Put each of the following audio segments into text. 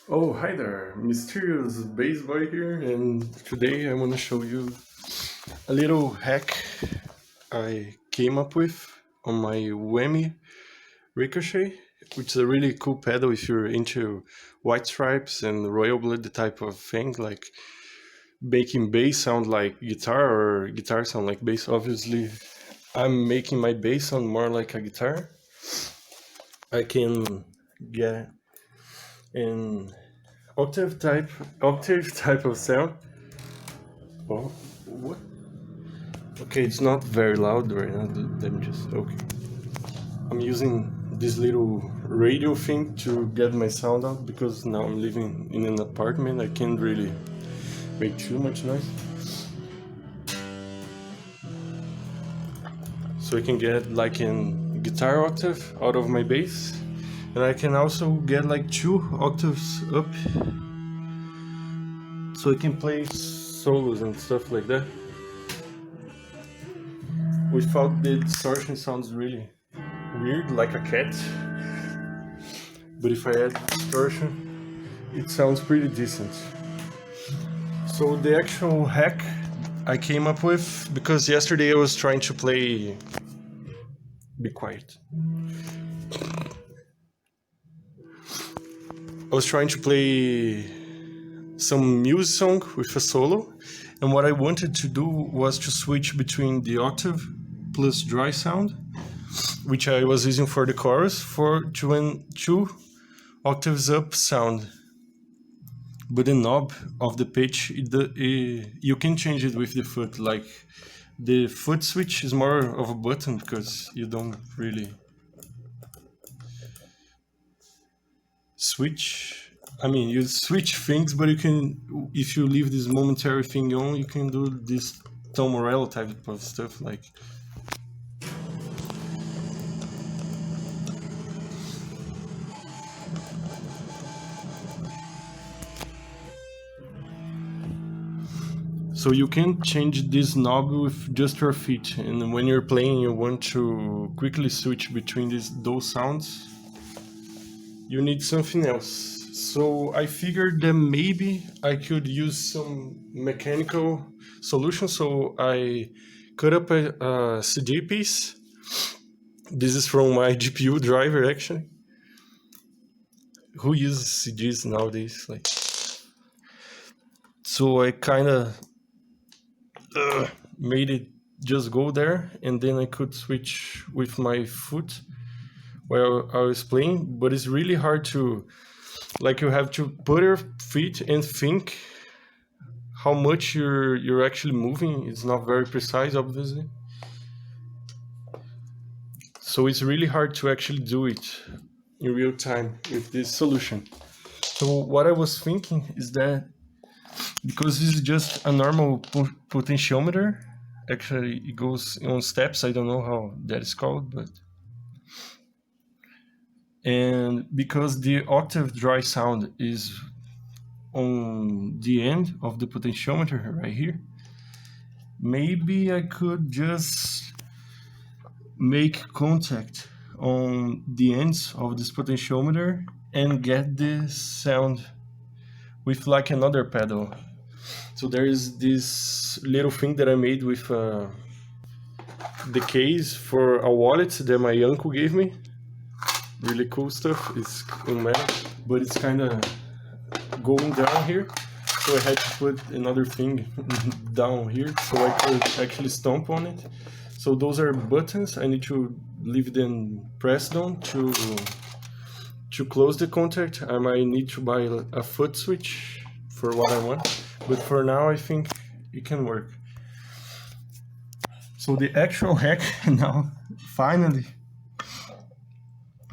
Oh, hi there, mysterious bass boy here, and today I want to show you a little hack I came up with on my Whammy Ricochet, which is a really cool pedal if you're into white stripes and royal blood type of thing, like making bass sound like guitar or guitar sound like bass. Obviously, I'm making my bass sound more like a guitar. I can get an octave type of sound. Oh, what? Okay, it's not very loud right now. Let me just. Okay. I'm using this little radio thing to get my sound out because now I'm living in an apartment. I can't really make too much noise. So I can get like an guitar octave out of my bass. And I can also get like 2 octaves up. So I can play solos and stuff like that. Without the distortion sounds really weird, like a cat. But if I add distortion, it sounds pretty decent. So the actual hack I came up with, because yesterday I was trying to play. Be quiet. I was trying to play some music song with a solo, and what I wanted to do was to switch between the octave plus dry sound, which I was using for the chorus, for two octaves up sound. But the knob of the pitch, you can change it with the foot. Like the foot switch is more of a button because you don't really switch. I mean, you switch things, but you can, if you leave this momentary thing on, you can do this Tom Morello type of stuff. Like, so you can change this knob with just your feet, and when you're playing, you want to quickly switch between those sounds. You need something else. So I figured that maybe I could use some mechanical solution. So I cut up a CD piece. This is from my GPU driver, actually. Who uses CDs nowadays? Like, so I kind of made it just go there, and then I could switch with my foot while I was playing. But it's really hard to, like, you have to put your feet and think how much you're actually moving. It's not very precise, obviously. So it's really hard to actually do it in real time with this solution. So what I was thinking is that because this is just a normal potentiometer, actually it goes on steps. I don't know how that is called, but and because the octave dry sound is on the end of the potentiometer right here, maybe I could just make contact on the ends of this potentiometer and get this sound with like another pedal. So there is this little thing that I made with the case for a wallet that my uncle gave me. Really cool stuff. It's in metal, but it's kind of going down here. So I had to put another thing down here so I could actually stomp on it. So those are buttons. I need to leave them pressed down to close the contact. I might need to buy a foot switch for what I want, but for now I think it can work. So the actual hack now, finally,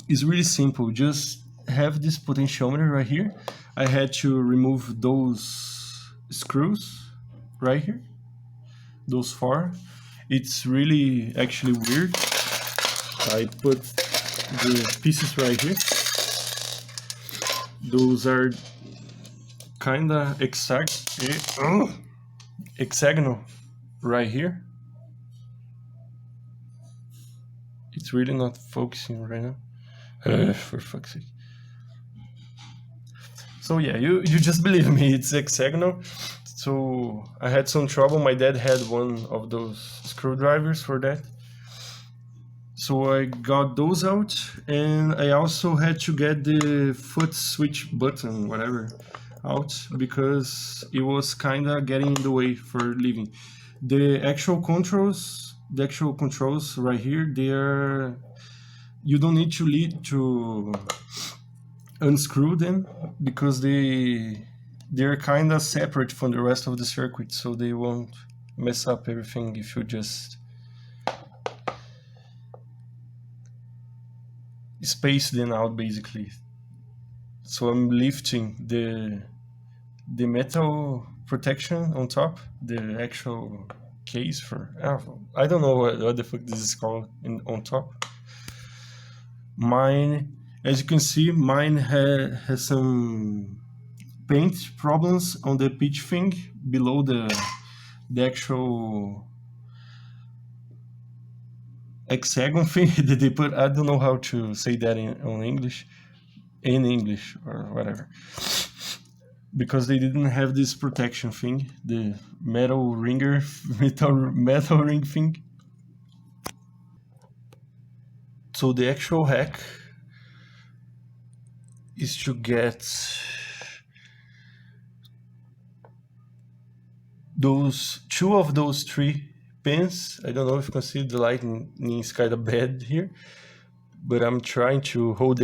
is really simple. Just have this potentiometer right here. I had to remove those screws right here, those 4. It's really actually weird. I put the pieces right here. Those are kind of hexagonal right here. It's really not focusing right now. For fuck's sake. So yeah, you just believe me, it's hexagonal. So I had some trouble. My dad had one of those screwdrivers for that. So I got those out, and I also had to get the foot switch button, whatever, out because it was kind of getting in the way for leaving. The actual controls right here, you don't need to lead to unscrew them because they're kind of separate from the rest of the circuit, so they won't mess up everything if you just space them out basically. So I'm lifting the metal protection on top, the actual case for, I don't know what the fuck this is called on top. Mine, as you can see, mine has some paint problems on the pitch thing below the actual hexagon thing that they put. I don't know how to say that in English or whatever, because they didn't have this protection thing, the metal metal ring thing. So the actual hack is to get two of those three pins. I don't know if you can see, the lighting is kind of bad here, but I'm trying to hold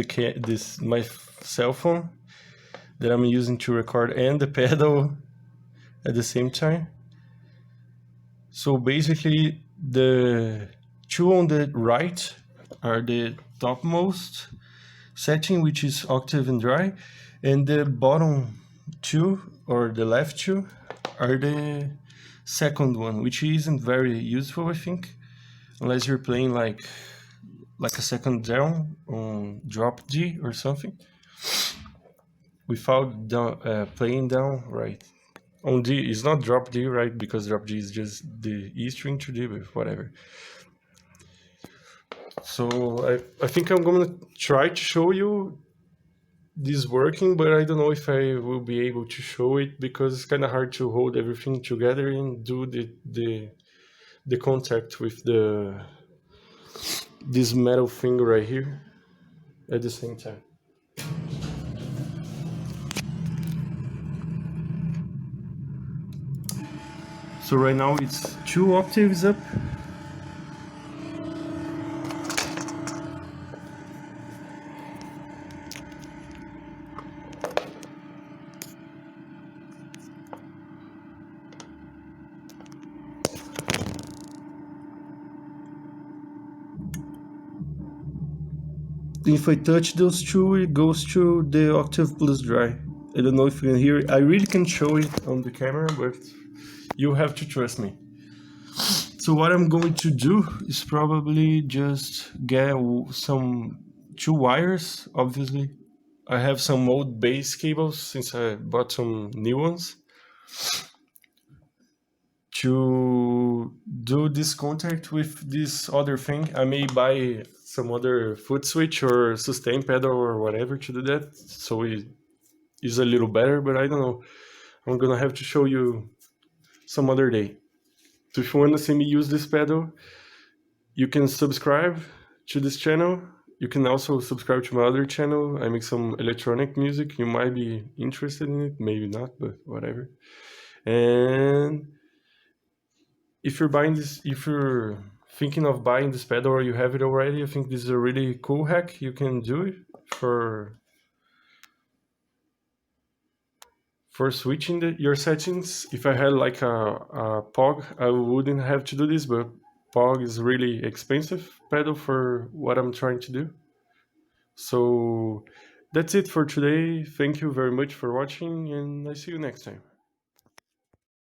my cell phone that I'm using to record and the pedal at the same time. So basically, the two on the right are the topmost setting, which is octave and dry, and the bottom two, or the left two, are the second one, which isn't very useful, I think, unless you're playing like a second down on drop D or something, without playing down, right? On D, it's not drop D, right? Because drop D is just the E string to D, but whatever. So I think I'm gonna try to show you this working, but I don't know if I will be able to show it because it's kind of hard to hold everything together and do the contact with this metal thing right here at the same time. So right now it's 2 octaves up. If I touch those two, it goes to the octave+DRY. I don't know if you can hear it. I really can show it on the camera, but you have to trust me. So what I'm going to do is probably just get some 2 wires, obviously. I have some old base cables since I bought some new ones, to do this contact with this other thing. I may buy some other footswitch or sustain pedal or whatever to do that, so it is a little better, but I don't know. I'm gonna have to show you some other day. So if you want to see me use this pedal, you can subscribe to this channel. You can also subscribe to my other channel. I make some electronic music. You might be interested in it, maybe not, but whatever. And if you're thinking of buying this pedal or you have it already, I think this is a really cool hack. You can do it for switching your settings. If I had like a POG, I wouldn't have to do this, but POG is really expensive pedal for what I'm trying to do. So that's it for today. Thank you very much for watching, and I see you next time.